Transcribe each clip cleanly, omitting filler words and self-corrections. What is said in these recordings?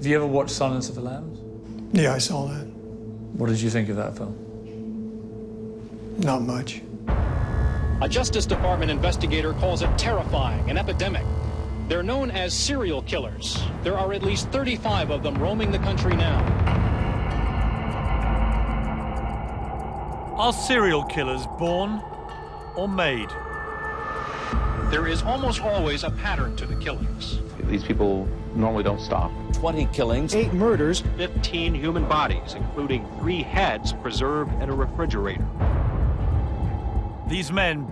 Have you ever watched Silence of the Lambs? Yeah, I saw that. What did you think of that film? Not much. A Justice Department investigator calls it terrifying, an epidemic. They're known as serial killers. There are at least 35 of them roaming the country now. Are serial killers born or made? There is almost always a pattern to the killings. These people normally don't stop. 20 killings, 8 murders, 15 human bodies, including 3 heads preserved in a refrigerator. These men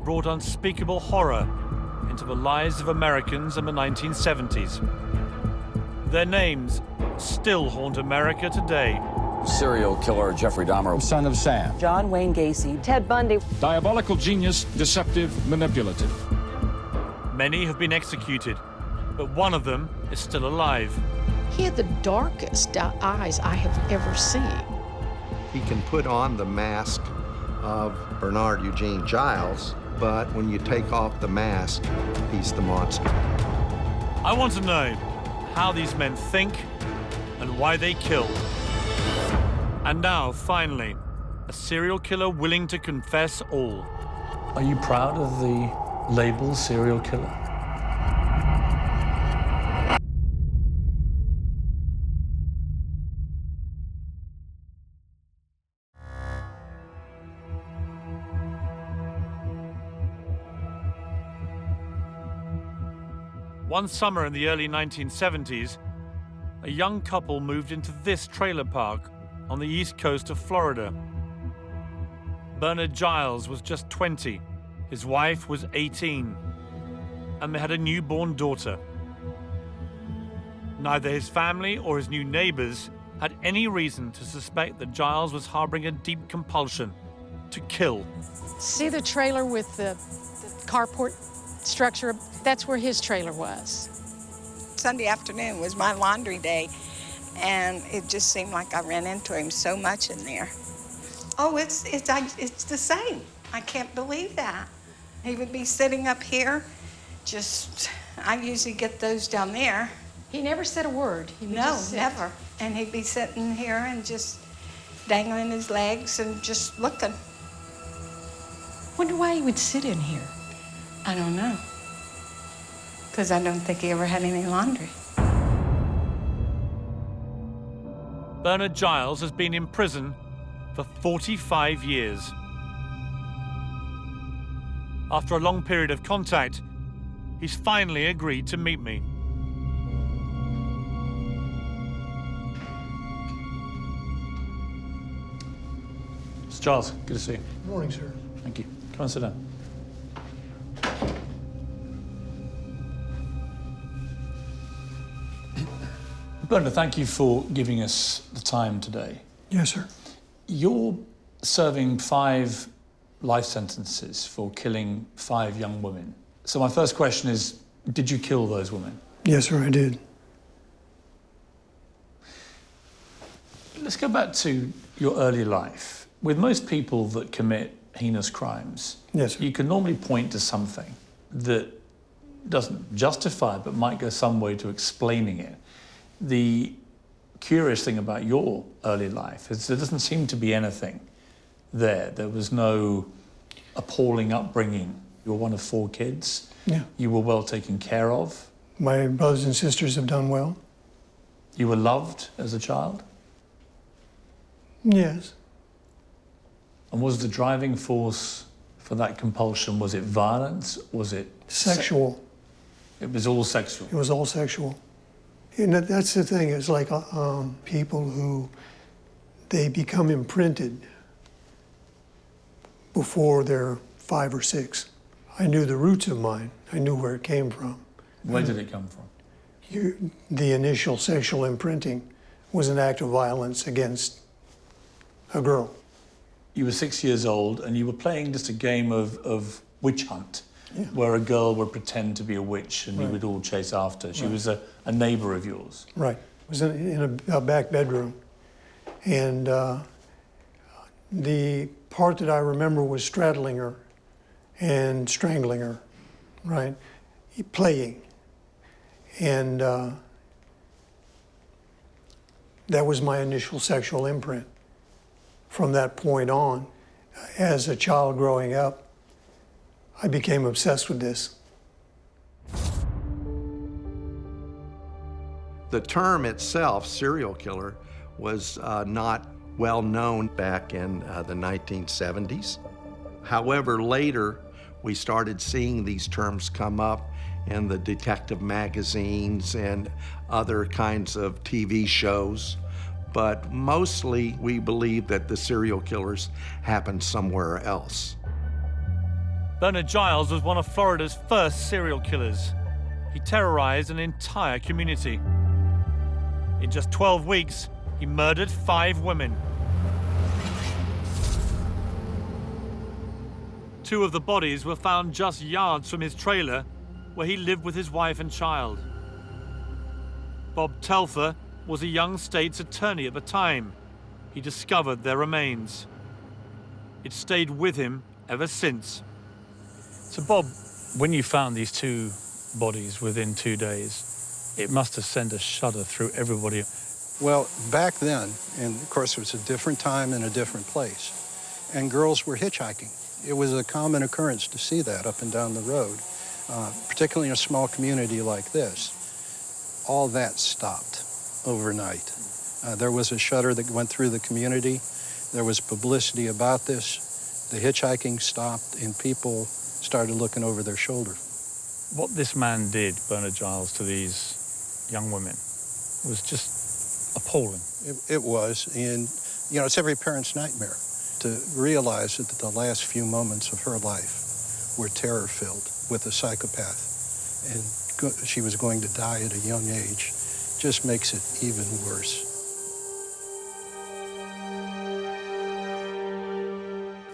brought unspeakable horror into the lives of Americans in the 1970s. Their names still haunt America today. serial killer Jeffrey Dahmer, son of Sam, John Wayne Gacy, Ted Bundy. Diabolical genius, deceptive, manipulative. Many have been executed, but one of them is still alive. He had the darkest eyes I have ever seen. He can put on the mask of Bernard Eugene Giles, but when you take off the mask, he's the monster. I want to know how these men think and why they kill. And now, finally, a serial killer willing to confess all. Are you proud of the label serial killer? One summer in the early 1970s, a young couple moved into this trailer park on the east coast of Florida. Bernard Giles was just 20, his wife was 18, and they had a newborn daughter. Neither his family or his new neighbors had any reason to suspect that Giles was harboring a deep compulsion to kill. See the trailer with the carport structure? That's where his trailer was. Sunday afternoon was my laundry day, and it just seemed like I ran into him so much in there. Oh, it's the same. I can't believe that. He would be sitting up here, I usually get those down there. He never said a word. He would just sit. Never. And he'd be sitting here and just dangling his legs and just looking. Wonder why he would sit in here. I don't know. Because I don't think he ever had any laundry. Bernard Giles has been in prison for 45 years. After a long period of contact, he's finally agreed to meet me. Mr. Giles, good to see you. Good morning, sir. Thank you. Come and sit down. Bernard, thank you for giving us the time today. Yes, sir. You're serving 5 life sentences for killing 5 young women. So my first question is, did you kill those women? Yes, sir, I did. Let's go back to your early life. With most people that commit heinous crimes, yes, sir, you can normally point to something that doesn't justify but might go some way to explaining it. The curious thing about your early life is there doesn't seem to be anything there. There was no appalling upbringing. You were one of 4 kids. Yeah. You were well taken care of. My brothers and sisters have done well. You were loved as a child. Yes. And was the driving force for that compulsion, was it violence? Was it Sexual. It was all sexual. It was all sexual. And that's the thing, it's like people who, they become imprinted before they're 5 or 6. I knew the roots of mine. I knew where it came from. Where did it come from? The initial sexual imprinting was an act of violence against a girl. You were 6 years old and you were playing just a game of witch hunt, yeah, where a girl would pretend to be a witch and right, you would all chase after. She right, was a neighbor of yours. Right. It was in a back bedroom. And the part that I remember was straddling her and strangling her, right? Playing. And That was my initial sexual imprint. From that point on, as a child growing up, I became obsessed with this. The term itself, serial killer, was not well known back in the 1970s. However, later we started seeing these terms come up in the detective magazines and other kinds of TV shows. But mostly we believe that the serial killers happened somewhere else. Bernard Giles was one of Florida's first serial killers. He terrorized an entire community. In just 12 weeks, he murdered 5 women. 2 of the bodies were found just yards from his trailer, where he lived with his wife and child. Bob Telfer was a young state's attorney at the time. He discovered their remains. It stayed with him ever since. So Bob, when you found these 2 bodies within 2 days, it must have sent a shudder through everybody. Well, back then, and of course it was a different time and a different place, and girls were hitchhiking. It was a common occurrence to see that up and down the road, particularly in a small community like this. All that stopped overnight. There was a shudder that went through the community. There was publicity about this. The hitchhiking stopped, and people started looking over their shoulder. What this man did, Bernard Giles, to these young women was just appalling. It was, and you know, it's every parent's nightmare to realize that the last few moments of her life were terror-filled with a psychopath, and she was going to die at a young age. Just makes it even worse.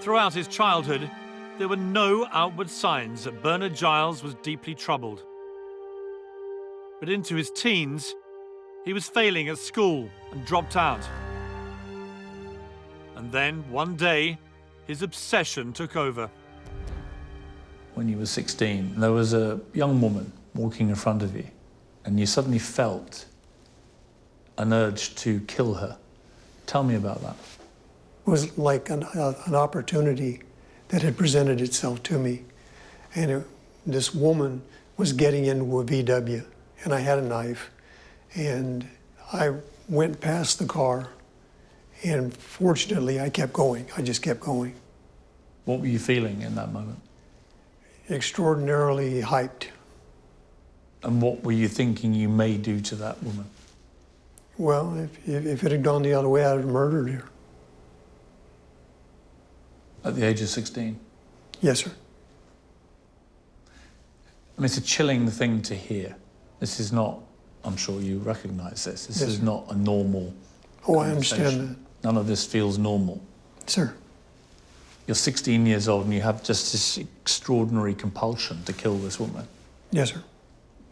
Throughout his childhood, there were no outward signs that Bernard Giles was deeply troubled. But into his teens, he was failing at school and dropped out. And then, one day, his obsession took over. When you were 16, there was a young woman walking in front of you, and you suddenly felt an urge to kill her. Tell me about that. It was like an opportunity that had presented itself to me. And this woman was getting into a VW, and I had a knife, and I went past the car, and fortunately I kept going. I just kept going. What were you feeling in that moment? Extraordinarily hyped. And what were you thinking you may do to that woman? Well, if it had gone the other way, I'd have murdered her. At the age of 16? Yes, sir. I mean, it's a chilling thing to hear. This is not, I'm sure you recognize this, this is not a normal Oh, I understand that. None of this feels normal. Sir. You're 16 years old and you have just this extraordinary compulsion to kill this woman. Yes, sir.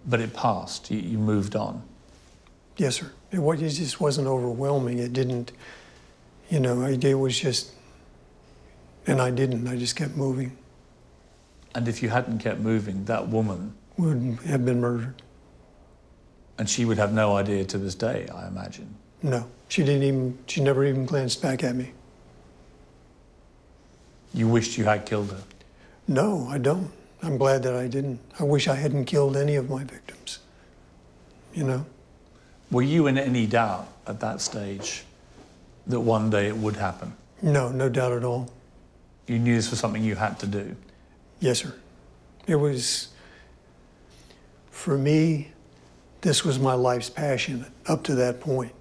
But it passed, you moved on. Yes, sir. It just wasn't overwhelming. It didn't, you know, it was just, and I didn't, I just kept moving. And if you hadn't kept moving, that woman would have been murdered. And she would have no idea to this day, I imagine. No, she never even glanced back at me. You wished you had killed her? No, I don't. I'm glad that I didn't. I wish I hadn't killed any of my victims, you know? Were you in any doubt at that stage that one day it would happen? No, no doubt at all. You knew this was something you had to do? Yes, sir. It was, for me, this was my life's passion up to that point.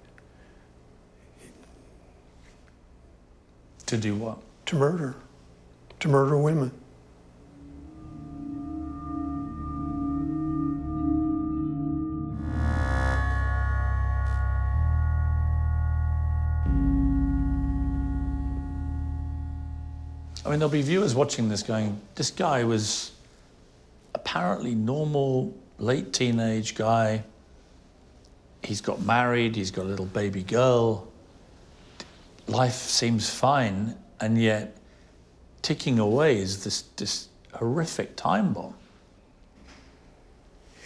To do what? To murder women. I mean, there'll be viewers watching this going, this guy was apparently normal, late teenage guy. He's got married, he's got a little baby girl. Life seems fine, and yet ticking away is this horrific time bomb.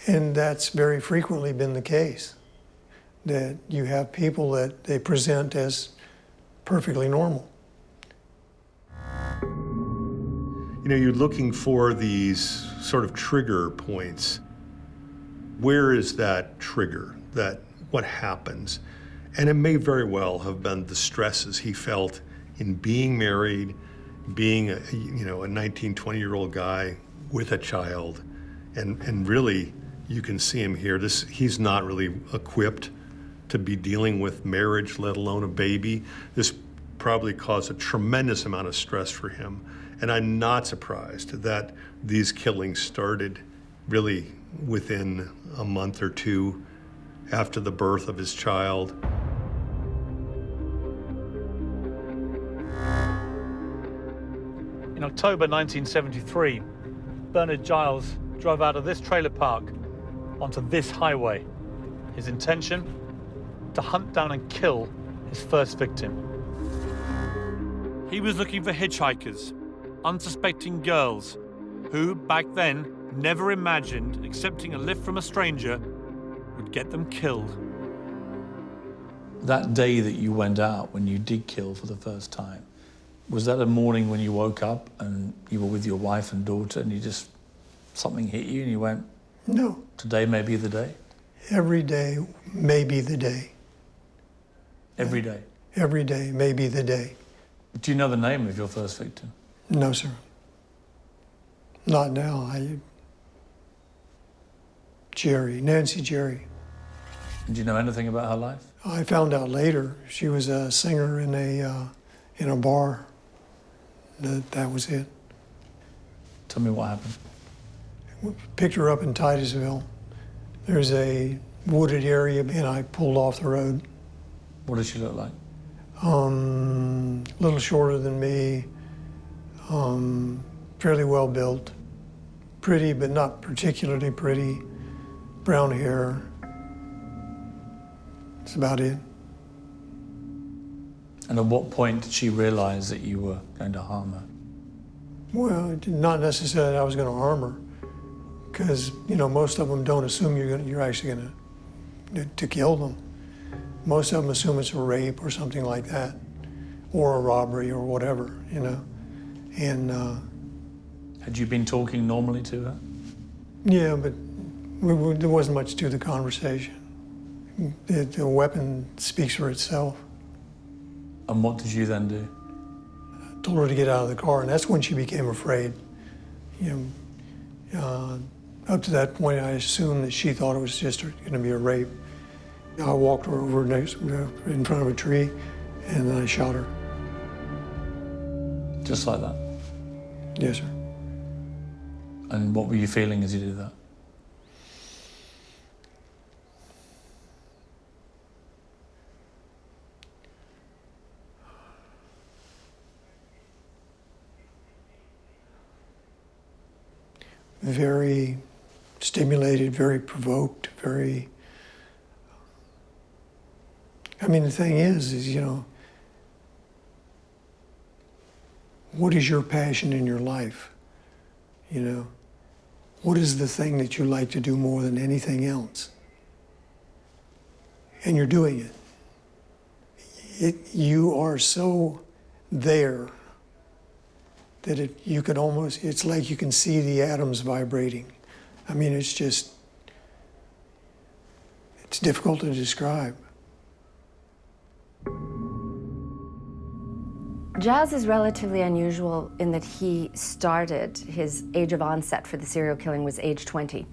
And that's very frequently been the case. that you have people that they present as perfectly normal. You know, you're looking for these sort of trigger points. Where is that trigger? What happens? And it may very well have been the stresses he felt in being married, being a 19, 20-year-old guy with a child. And really, you can see him here. He's not really equipped to be dealing with marriage, let alone a baby. This probably caused a tremendous amount of stress for him. And I'm not surprised that these killings started really within a month or two after the birth of his child. In October 1973, Bernard Giles drove out of this trailer park onto this highway. His intention? To hunt down and kill his first victim. He was looking for hitchhikers, unsuspecting girls, who back then never imagined accepting a lift from a stranger would get them killed. That day that you went out, when you did kill for the first time, was that a morning when you woke up and you were with your wife and daughter and something hit you and you went, No. today may be the day? Every day may be the day. Every day? Every day may be the day. Do you know the name of your first victim? No, sir. Not now. Nancy Jerry. Do you know anything about her life? I found out later she was a singer in a bar. That was it. Tell me what happened. We picked her up in Titusville. There's a wooded area, and I pulled off the road. What did she look like? A little shorter than me, fairly well built, pretty but not particularly pretty, brown hair. That's about it. And at what point did she realize that you were going to harm her? Well, not necessarily that I was going to harm her, because most of them don't assume you're actually going to kill them. Most of them assume it's a rape or something like that, or a robbery or whatever, And had you been talking normally to her? Yeah, but there wasn't much to the conversation. The weapon speaks for itself. And what did you then do? I told her to get out of the car, and that's when she became afraid. Up to that point, I assumed that she thought it was just going to be a rape. I walked her over in front of a tree, and then I shot her. Just like that? Yes, sir. And what were you feeling as you did that? Very stimulated, very provoked, very... the thing is, what is your passion in your life? What is the thing that you like to do more than anything else? And you're doing it. You are so there that it's like you can see the atoms vibrating. It's difficult to describe. Giles is relatively unusual in that he started, his age of onset for the serial killing was age 20.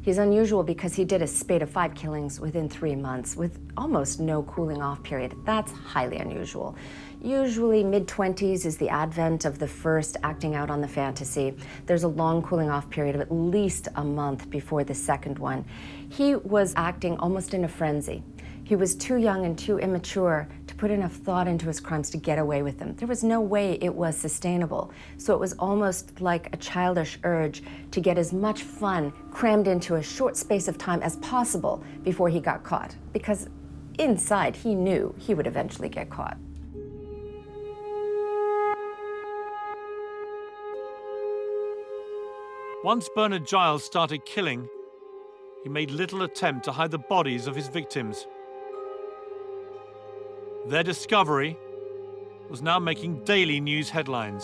He's unusual because he did a spate of 5 killings within 3 months with almost no cooling off period. That's highly unusual. Usually mid-20s is the advent of the first acting out on the fantasy. There's a long cooling off period of at least a month before the second one. He was acting almost in a frenzy. He was too young and too immature to put enough thought into his crimes to get away with them. There was no way it was sustainable. So it was almost like a childish urge to get as much fun crammed into a short space of time as possible before he got caught. Because inside, he knew he would eventually get caught. Once Bernard Giles started killing, he made little attempt to hide the bodies of his victims. Their discovery was now making daily news headlines.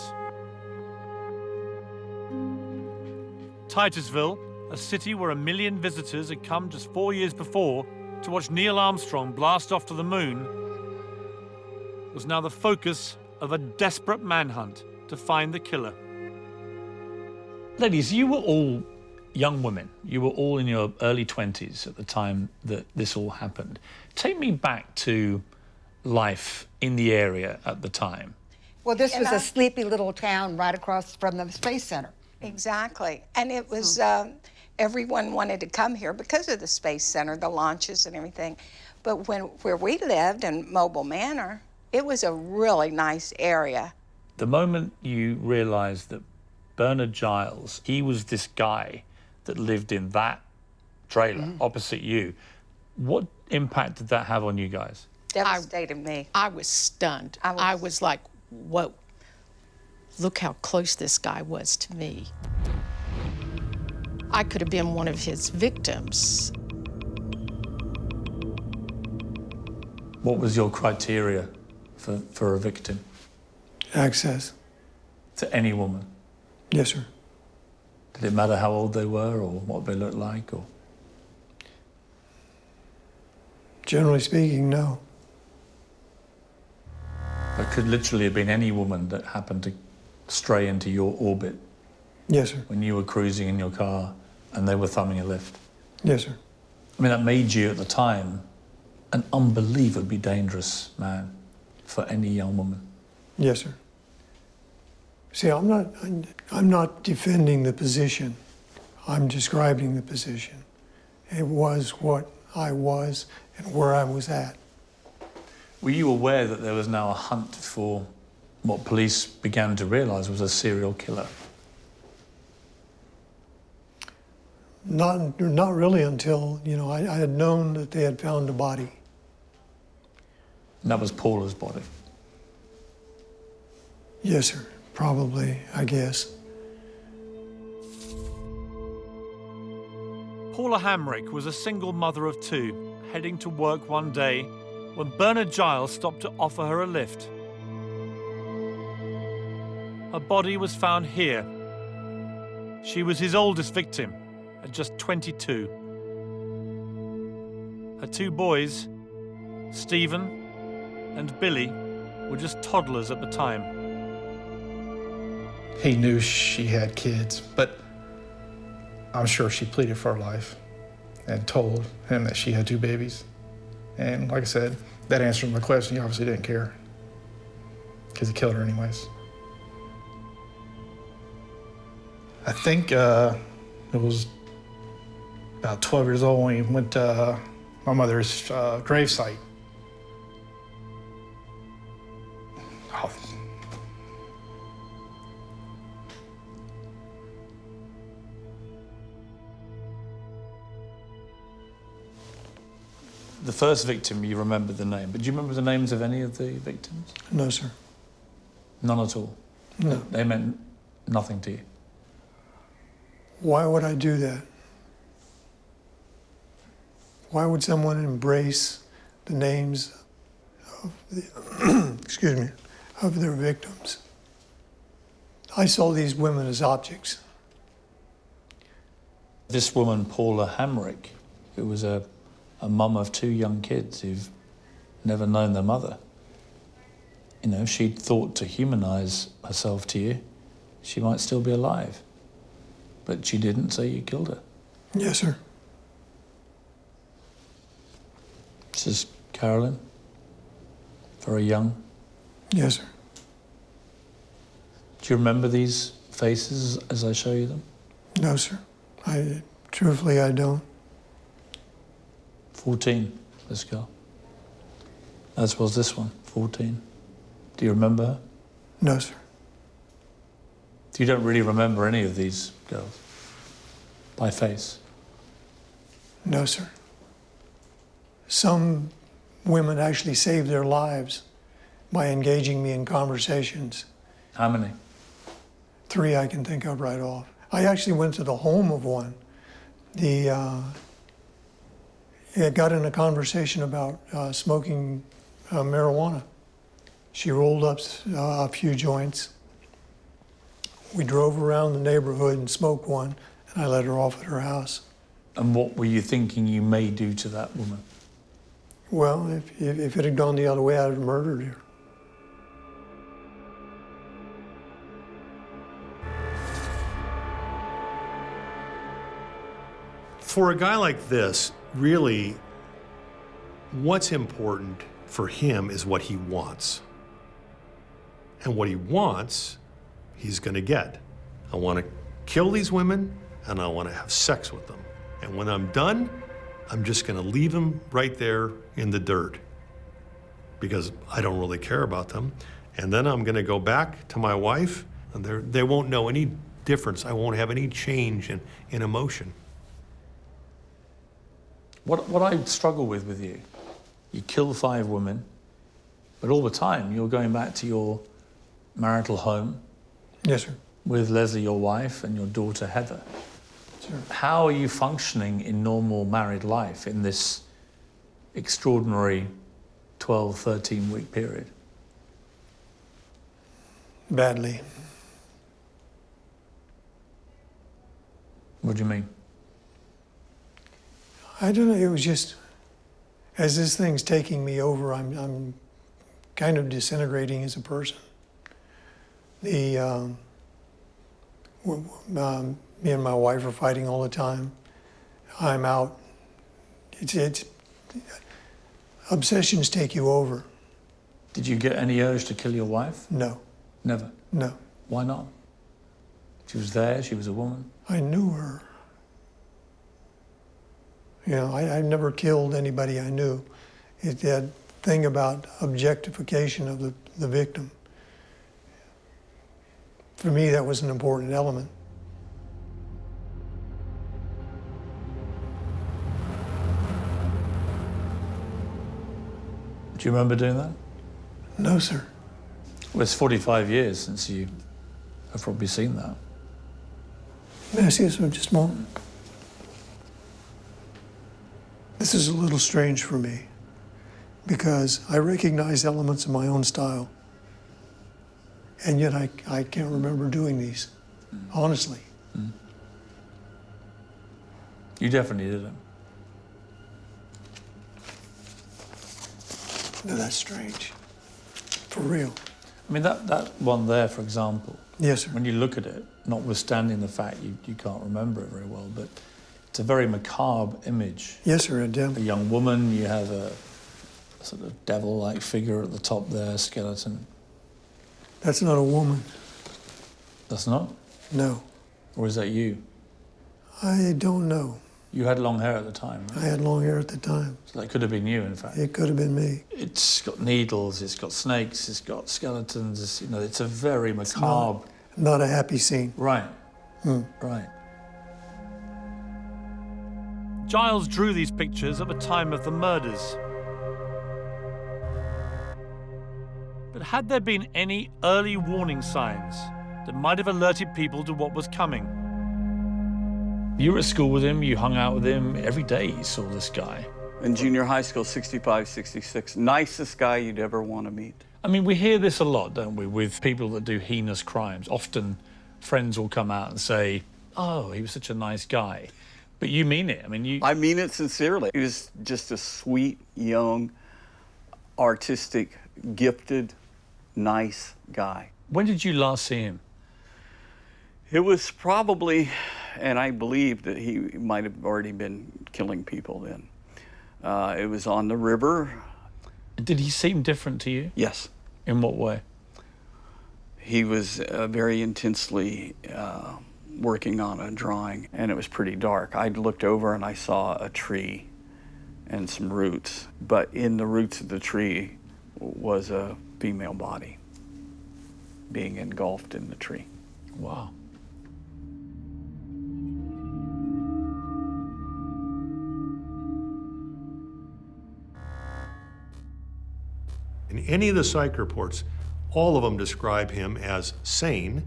Titusville, a city where 1 million visitors had come just 4 years before to watch Neil Armstrong blast off to the moon, was now the focus of a desperate manhunt to find the killer. Ladies, you were all young women. You were all in your early 20s at the time that this all happened. Take me back to life in the area at the time. Well, this was a sleepy little town right across from the Space Center. Exactly. And it was, everyone wanted to come here because of the Space Center, the launches and everything. But where we lived in Mobile Manor, it was a really nice area. The moment you realized that Bernard Giles, he was this guy that lived in that trailer opposite you, what impact did that have on you guys? Devastated me. I was stunned. I was like, whoa, look how close this guy was to me. I could have been one of his victims. What was your criteria for a victim? Access. To any woman? Yes, sir. Did it matter how old they were or what they looked like? Or? Generally speaking, no. It could literally have been any woman that happened to stray into your orbit. Yes, sir. When you were cruising in your car and they were thumbing a lift. Yes, sir. I mean, that made you at the time an unbelievably dangerous man for any young woman. Yes, sir. See, I'm not defending the position. I'm describing the position. It was what I was and where I was at. Were you aware that there was now a hunt for what police began to realize was a serial killer? Not really until, I had known that they had found a body. And that was Paula's body? Yes, sir. Probably, I guess. Paula Hamrick was a single mother of 2, heading to work one day when Bernard Giles stopped to offer her a lift. Her body was found here. She was his oldest victim at just 22. Her 2 boys, Stephen and Billy, were just toddlers at the time. He knew she had kids, but I'm sure she pleaded for her life and told him that she had 2 babies. And like I said, that answered my question. He obviously didn't care because he killed her anyways. I think it was about 12 years old when we went to my mother's gravesite. Oh. The first victim, you remember the name, but do you remember the names of any of the victims? No, sir. None at all? No. They meant nothing to you? Why would I do that? Why would someone embrace the names of of their victims? I saw these women as objects. This woman, Paula Hamrick, who was a mum of 2 young kids who've never known their mother. If she'd thought to humanize herself to you, she might still be alive. But she didn't, so you killed her. Yes, sir. This is Carolyn, very young. Yes, sir. Do you remember these faces as I show you them? No, sir. Truthfully, I don't. 14, this girl. As was this one, 14. Do you remember her? No, sir. You don't really remember any of these girls by face? No, sir. Some women actually saved their lives by engaging me in conversations. How many? 3 I can think of right off. I actually went to the home of one. It got in a conversation about smoking marijuana. She rolled up a few joints. We drove around the neighborhood and smoked one, and I let her off at her house. And what were you thinking you may do to that woman? Well, if it had gone the other way, I'd have murdered her. For a guy like this, really, what's important for him is what he wants. And what he wants, he's gonna get. I wanna kill these women, and I wanna have sex with them. And when I'm done, I'm just gonna leave them right there in the dirt because I don't really care about them. And then I'm gonna go back to my wife, and they won't know any difference. I won't have any change in emotion. What I struggle with you, you kill 5 women, but all the time you're going back to your marital home. Yes, sir. With Leslie, your wife, and your daughter, Heather. Sure. How are you functioning in normal married life in this extraordinary 12, 13-week period? Badly. What do you mean? I don't know, it was just, as this thing's taking me over, I'm kind of disintegrating as a person. Me and my wife are fighting all the time. I'm out. Obsessions take you over. Did you get any urge to kill your wife? No. Never? No. Why not? She was there, she was a woman. I knew her. You know, I never killed anybody I knew. That thing about objectification of the victim. For me, that was an important element. Do you remember doing that? No, sir. Well, it's 45 years since you have probably seen that. May I see this for just a moment? This is a little strange for me because I recognize elements of my own style, and yet I can't remember doing these, honestly. You definitely did it. No, that's strange. For real. I mean, that one there, for example. Yes, sir. When you look at it, notwithstanding the fact you can't remember it very well, but it's a very macabre image. Yes, sir, I do. A young woman, you have a sort of devil-like figure at the top there, skeleton. That's not a woman. That's not? No. Or is that you? I don't know. You had long hair at the time, right? I had long hair at the time. So that could have been you, in fact. It could have been me. It's got needles, it's got snakes, it's got skeletons, it's a very macabre... Not a happy scene. Right. Right. Giles drew these pictures at the time of the murders. But had there been any early warning signs that might have alerted people to what was coming? You were at school with him, you hung out with him, every day you saw this guy. In junior high school, 65, 66, nicest guy you'd ever want to meet. I mean, we hear this a lot, don't we, with people that do heinous crimes. Often friends will come out and say, oh, he was such a nice guy. But you mean it. I mean it sincerely. He was just a sweet, young, artistic, gifted, nice guy. When did you last see him? It was probably, and I believe that he might have already been killing people then. It was on the river. Did he seem different to you? Yes. In what way? He was very intensely working on a drawing, and it was pretty dark. I looked over and I saw a tree and some roots, but in the roots of the tree was a female body being engulfed in the tree. Wow. In any of the psych reports, all of them describe him as sane.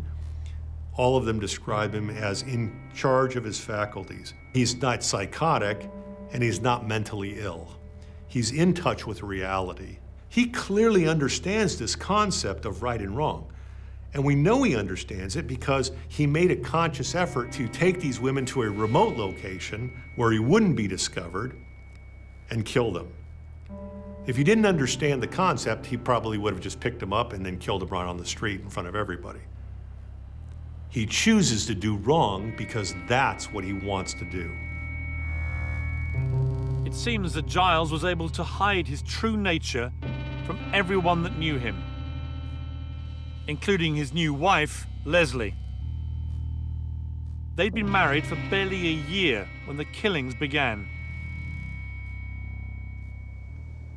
All of them describe him as in charge of his faculties. He's not psychotic, and he's not mentally ill. He's in touch with reality. He clearly understands this concept of right and wrong. And we know he understands it because he made a conscious effort to take these women to a remote location where he wouldn't be discovered and kill them. If he didn't understand the concept, he probably would have just picked them up and then killed them right on the street in front of everybody. He chooses to do wrong because that's what he wants to do. It seems that Giles was able to hide his true nature from everyone that knew him, including his new wife, Leslie. They'd been married for barely a year when the killings began.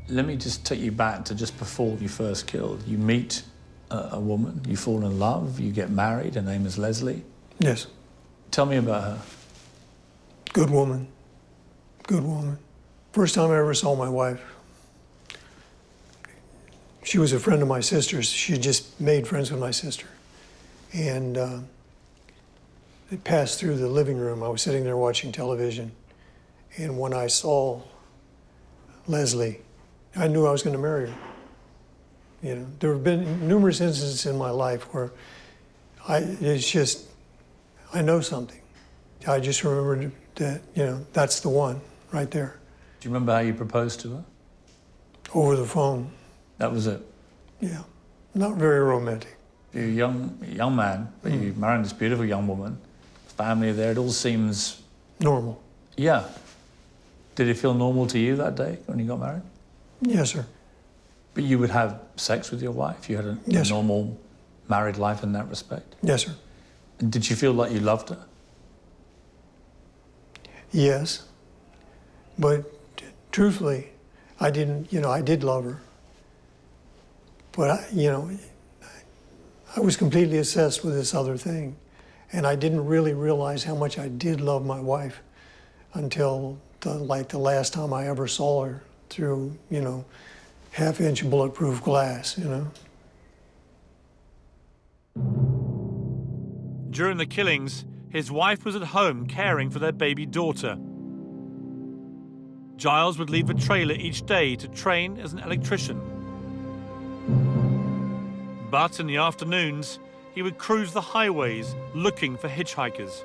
Let me just take you back to just before you first killed. You meet a woman, you fall in love, you get married, her name is Leslie. Yes. Tell me about her. Good woman. Good woman. First time I ever saw my wife. She was a friend of my sister's. She had just made friends with my sister. And it passed through the living room. I was sitting there watching television. And when I saw Leslie, I knew I was going to marry her. You know, there have been numerous instances in my life where it's just, I know something. I just remembered that, you know, that's the one right there. Do you remember how you proposed to her? Over the phone. That was it? Yeah, not very romantic. You're a young man, but you married this beautiful young woman, family there, it all seems... Normal. Yeah. Did it feel normal to you that day when you got married? Yes, sir. But you would have sex with your wife? You had a Yes, normal married life in that respect? Yes, sir. And did you feel like you loved her? Yes, but truthfully, I didn't, you know, I did love her. But, I was completely obsessed with this other thing. And I didn't really realize how much I did love my wife until the last time I ever saw her through, half-inch bulletproof glass, During the killings, his wife was at home caring for their baby daughter. Giles would leave a trailer each day to train as an electrician. But in the afternoons, he would cruise the highways looking for hitchhikers.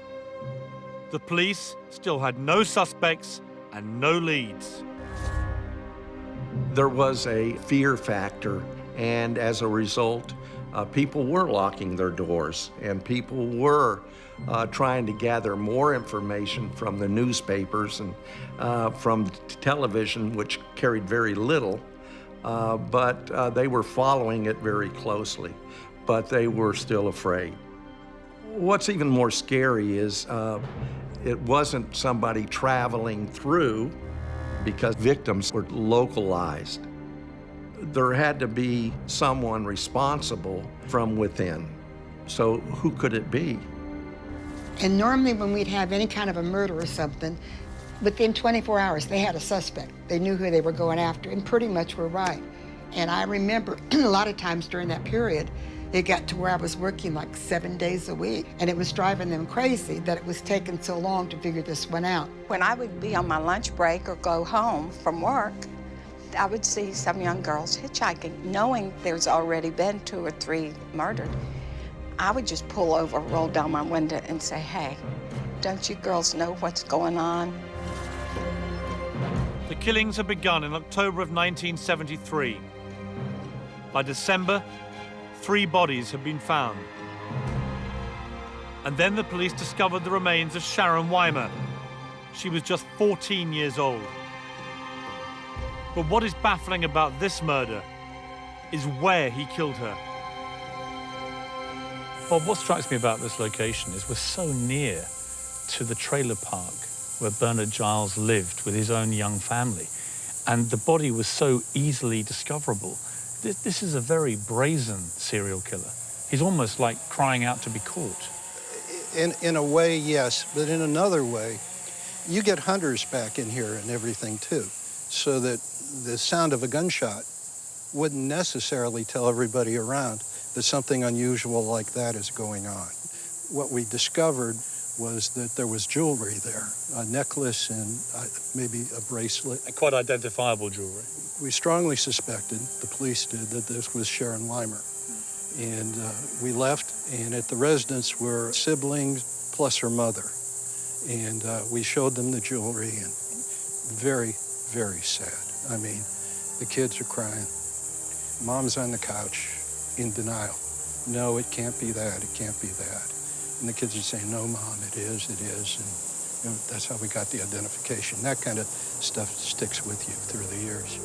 The police still had no suspects and no leads. There was a fear factor, and as a result, people were locking their doors, and people were trying to gather more information from the newspapers and from television, which carried very little, but they were following it very closely, but they were still afraid. What's even more scary is it wasn't somebody traveling through, because victims were localized. There had to be someone responsible from within. So who could it be? And normally when we'd have any kind of a murder or something, within 24 hours, they had a suspect. They knew who they were going after, and pretty much were right. And I remember a lot of times during that period, it got to where I was working like 7 days a week, and it was driving them crazy that it was taking so long to figure this one out. When I would be on my lunch break or go home from work, I would see some young girls hitchhiking, knowing there's already been 2 or 3 murdered. I would just pull over, roll down my window and say, "Hey, don't you girls know what's going on?" The killings had begun in October of 1973. By December, 3 bodies had been found. And then the police discovered the remains of Sharon Weimer. She was just 14 years old. But what is baffling about this murder is where he killed her. Bob, what strikes me about this location is we're so near to the trailer park where Bernard Giles lived with his own young family. And the body was so easily discoverable. This is a very brazen serial killer. He's almost like crying out to be caught. In a way, yes, but in another way, you get hunters back in here and everything too, so that the sound of a gunshot wouldn't necessarily tell everybody around that something unusual like that is going on. What we discovered was that there was jewelry there, a necklace and maybe a bracelet. And quite identifiable jewelry. We strongly suspected, the police did, that this was Sharon Weimer. And we left, and at the residence were siblings plus her mother. And we showed them the jewelry, and very, very sad. I mean, the kids are crying. Mom's on the couch in denial. No, it can't be that, it can't be that. And the kids are saying, no, Mom, it is, it is. And you know, that's how we got the identification. That kind of stuff sticks with you through the years.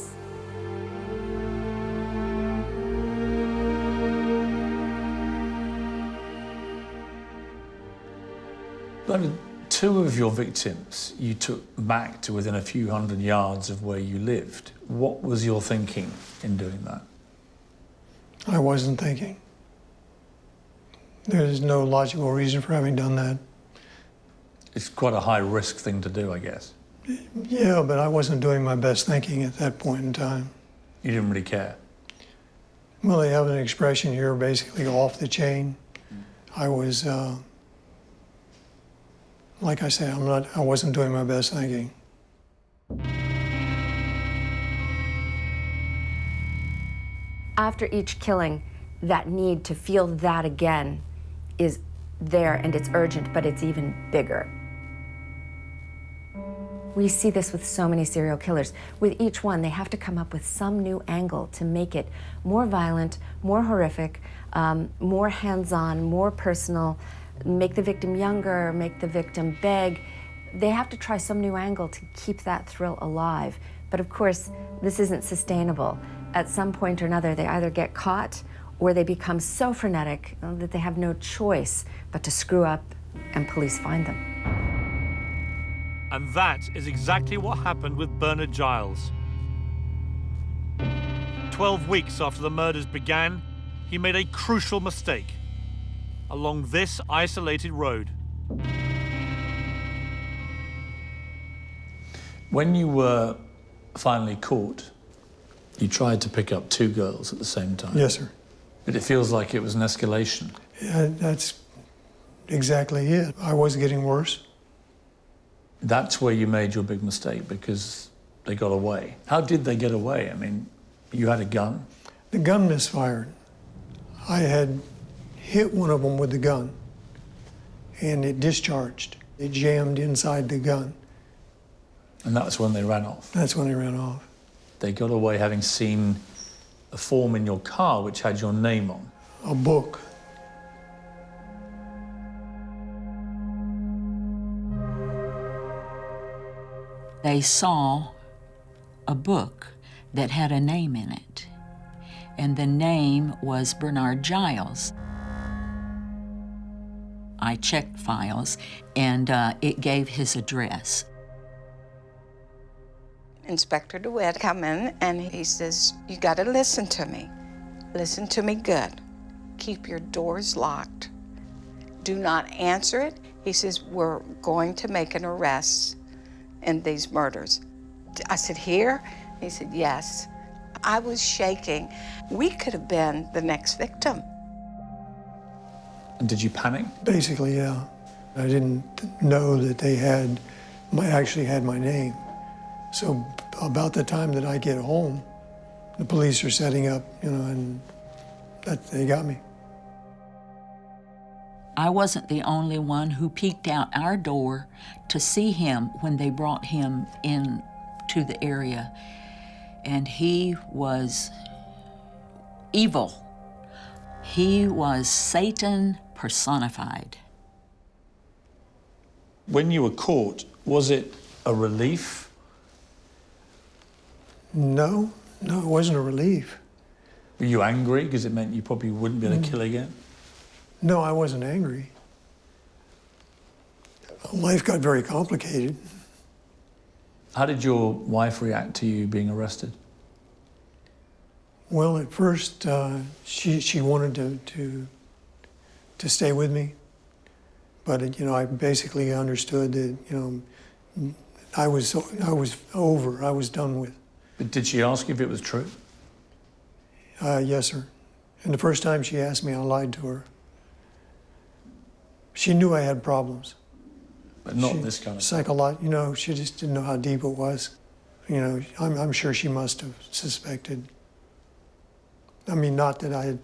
Bernard, two of your victims you took back to within a few hundred yards of where you lived. What was your thinking in doing that? I wasn't thinking. There's no logical reason for having done that. It's quite a high-risk thing to do, I guess. Yeah, but I wasn't doing my best thinking at that point in time. You didn't really care? Well, they have an expression here, basically off the chain. I was, like I said, I wasn't doing my best thinking. After each killing, that need to feel that again is there, and it's urgent, but it's even bigger. We see this with so many serial killers. With each one, they have to come up with some new angle to make it more violent, more horrific, more hands-on, more personal, make the victim younger, make the victim beg. They have to try some new angle to keep that thrill alive. But of course, this isn't sustainable. At some point or another, they either get caught or they become so frenetic that they have no choice but to screw up and police find them. And that is exactly what happened with Bernard Giles. 12 weeks after the murders began, he made a crucial mistake along this isolated road. When you were finally caught, you tried to pick up two girls at the same time. Yes, sir. But it feels like it was an escalation. Yeah, that's exactly it. I was getting worse. That's where you made your big mistake, because they got away. How did they get away? I mean, you had a gun? The gun misfired. I had hit one of them with the gun, and it discharged. It jammed inside the gun. And that's when they ran off? That's when they ran off. They got away having seen a form in your car which had your name on. A book. They saw a book that had a name in it, and the name was Bernard Giles. I checked files, and it gave his address. Inspector DeWitt come in and he says, you gotta listen to me. Listen to me good. Keep your doors locked. Do not answer it. He says, we're going to make an arrest in these murders. I said, here? He said, yes. I was shaking. We could have been the next victim. And did you panic? Basically, yeah. I didn't know that they actually had my name. So about the time that I get home, the police are setting up, and they got me. I wasn't the only one who peeked out our door to see him when they brought him in to the area. And he was evil. He was Satan personified. When you were caught, was it a relief? No, it wasn't a relief. Were you angry because it meant you probably wouldn't be able to kill again? No, I wasn't angry. Life got very complicated. How did your wife react to you being arrested? Well, at first, she wanted to stay with me, but I basically understood that I was over. I was done with. But did she ask you if it was true? Yes, sir. And the first time she asked me, I lied to her. She knew I had problems. But not this kind of psychological. You know, she just didn't know how deep it was. You know, I'm sure she must have suspected. I mean, not that I had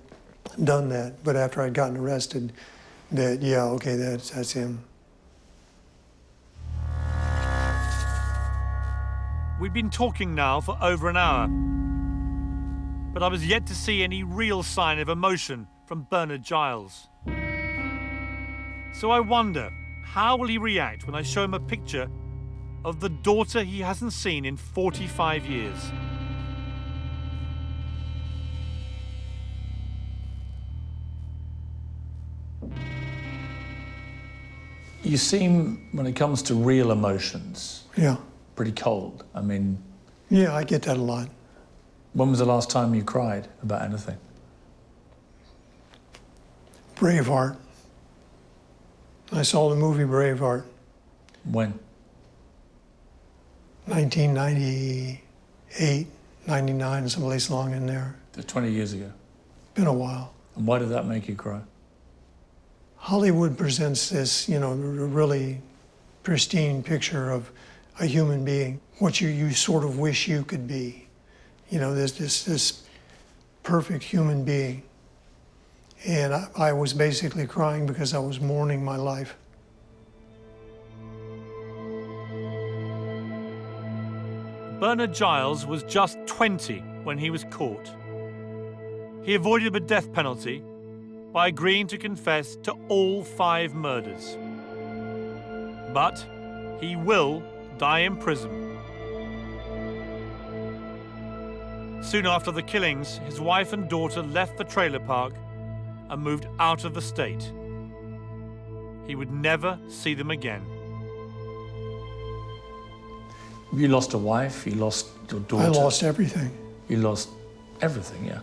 done that, but after I'd gotten arrested, that, yeah, okay, that's him. We'd been talking now for over an hour, but I was yet to see any real sign of emotion from Bernard Giles. So I wonder, how will he react when I show him a picture of the daughter he hasn't seen in 45 years? You seem, when it comes to real emotions, yeah, pretty cold. I mean... Yeah, I get that a lot. When was the last time you cried about anything? Braveheart. I saw the movie Braveheart. When? 1998, 99, someplace along in there. 20 years ago. Been a while. And why did that make you cry? Hollywood presents this, you know, really pristine picture of a human being, what you sort of wish you could be. You know, this perfect human being. And I was basically crying because I was mourning my life. Bernard Giles was just 20 when he was caught. He avoided the death penalty by agreeing to confess to all 5 murders. But he will die in prison. Soon after the killings, his wife and daughter left the trailer park and moved out of the state. He would never see them again. You lost a wife, you lost your daughter. I lost everything. You lost everything, yeah.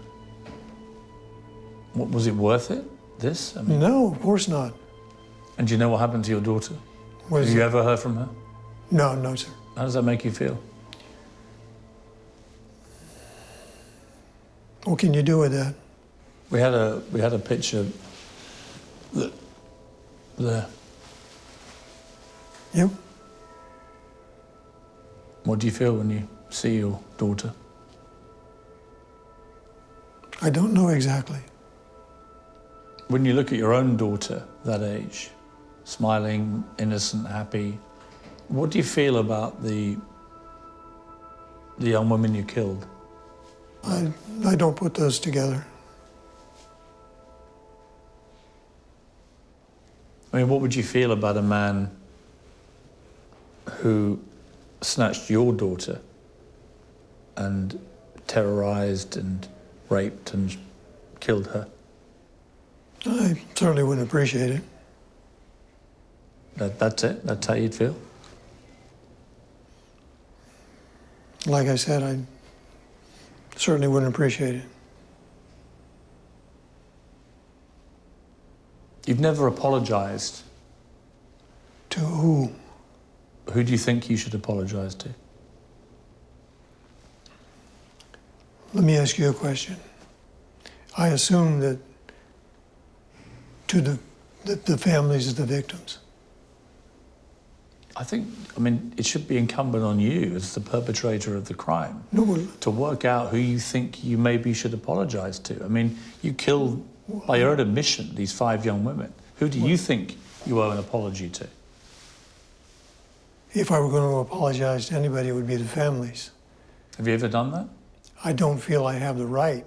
What, was it worth it, this? I mean, no, of course not. And do you know what happened to your daughter? Have you ever heard from her? No, no, sir. How does that make you feel? What can you do with that? We had a picture there. Yep. What do you feel when you see your daughter? I don't know exactly. When you look at your own daughter, that age, smiling, innocent, happy, what do you feel about the young women you killed? I don't put those together. I mean, what would you feel about a man who snatched your daughter and terrorized and raped and killed her? I certainly wouldn't appreciate it. That's it? That's how you'd feel? Like I said, I certainly wouldn't appreciate it. You've never apologized. To who? Who do you think you should apologize to? Let me ask you a question. I assume that to the families of the victims. I mean, it should be incumbent on you as the perpetrator of the crime to work out who you think you maybe should apologize to. I mean, you killed, by your own admission, these 5 young women. Who do you think you owe an apology to? If I were going to apologize to anybody, it would be the families. Have you ever done that? I don't feel I have the right.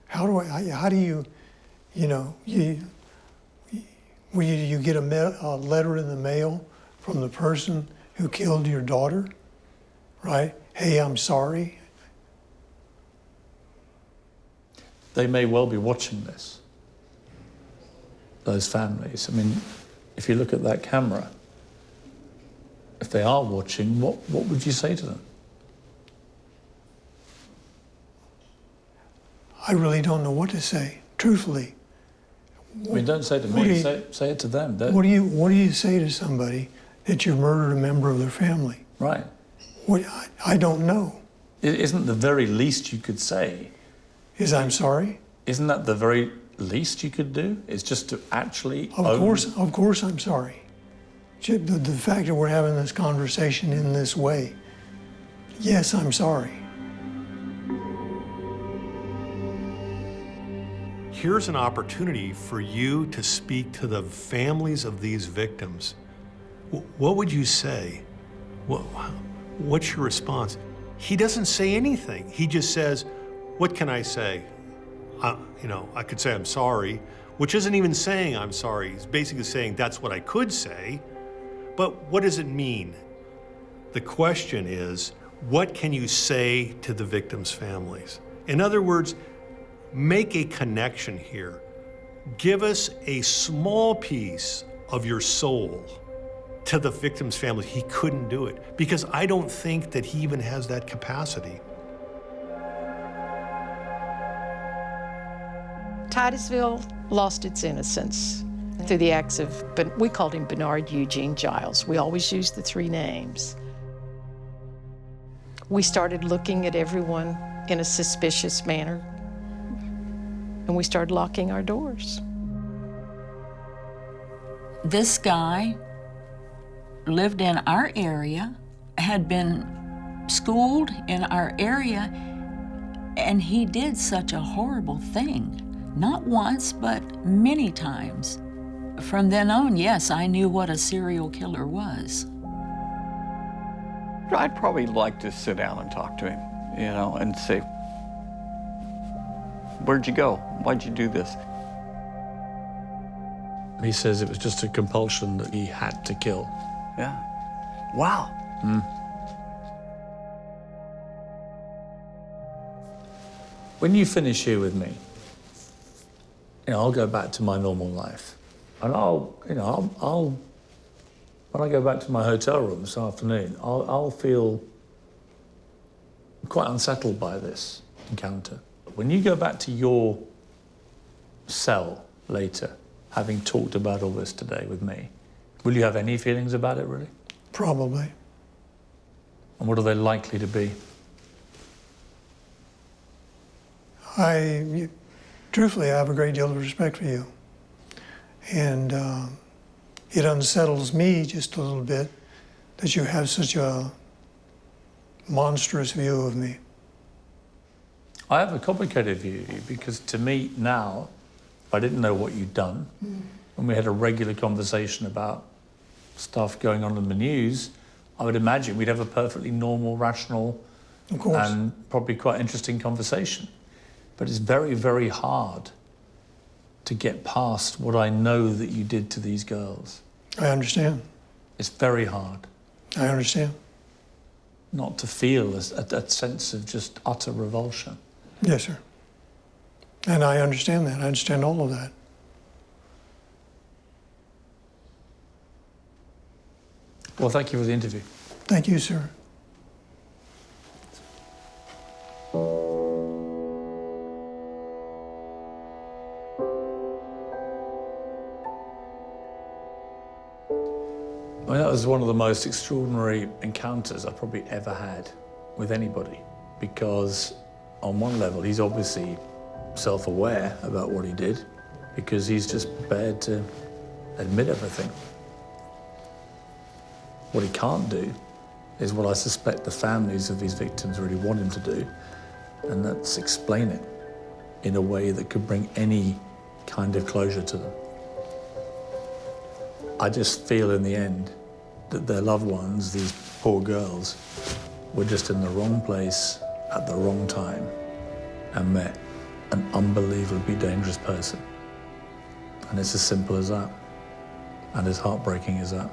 How do you, you know, you get a letter in the mail from the person who killed your daughter, right? Hey, I'm sorry. They may well be watching this, those families. I mean, if you look at that camera, if they are watching, what would you say to them? I really don't know what to say, truthfully. I mean, don't say it to me, say it to them. What do you say to somebody that you've murdered a member of their family? Right. I don't know. Isn't the very least you could say? Is I'm sorry? Isn't that the very least you could do? Is just to actually Of course I'm sorry. Chip, the fact that we're having this conversation in this way, yes, I'm sorry. Here's an opportunity for you to speak to the families of these victims. What would you say? What's your response? He doesn't say anything. He just says, what can I say? I could say I'm sorry, which isn't even saying I'm sorry. He's basically saying that's what I could say, but what does it mean? The question is, what can you say to the victims' families? In other words, make a connection here. Give us a small piece of your soul to the victim's family. He couldn't do it because I don't think that he even has that capacity. Titusville lost its innocence through the acts of, we called him Bernard Eugene Giles. We always used the 3 names. We started looking at everyone in a suspicious manner, and we started locking our doors. This guy lived in our area, had been schooled in our area, and he did such a horrible thing. Not once, but many times. From then on, yes, I knew what a serial killer was. I'd probably like to sit down and talk to him, and say, where'd you go? Why'd you do this? He says it was just a compulsion that he had to kill. Yeah. Wow. When you finish here with me, I'll go back to my normal life. And when I go back to my hotel room this afternoon, I'll feel quite unsettled by this encounter. When you go back to your cell later, having talked about all this today with me, will you have any feelings about it, really? Probably. And what are they likely to be? Truthfully, I have a great deal of respect for you. And it unsettles me just a little bit that you have such a monstrous view of me. I have a complicated view of you because to me now, if I didn't know what you'd done, when we had a regular conversation about stuff going on in the news, I would imagine we'd have a perfectly normal, rational, and probably quite interesting conversation. But it's very, very hard to get past what I know that you did to these girls. I understand. It's very hard. I understand. Not to feel a sense of just utter revulsion. Yes, sir. And I understand that. I understand all of that. Well, thank you for the interview. Thank you, sir. I mean, that was one of the most extraordinary encounters I've probably ever had with anybody, because on one level, he's obviously self-aware about what he did, because he's just prepared to admit everything. What he can't do is what I suspect the families of these victims really want him to do, and that's explain it in a way that could bring any kind of closure to them. I just feel in the end that their loved ones, these poor girls, were just in the wrong place at the wrong time and met an unbelievably dangerous person. And it's as simple as that, and as heartbreaking as that.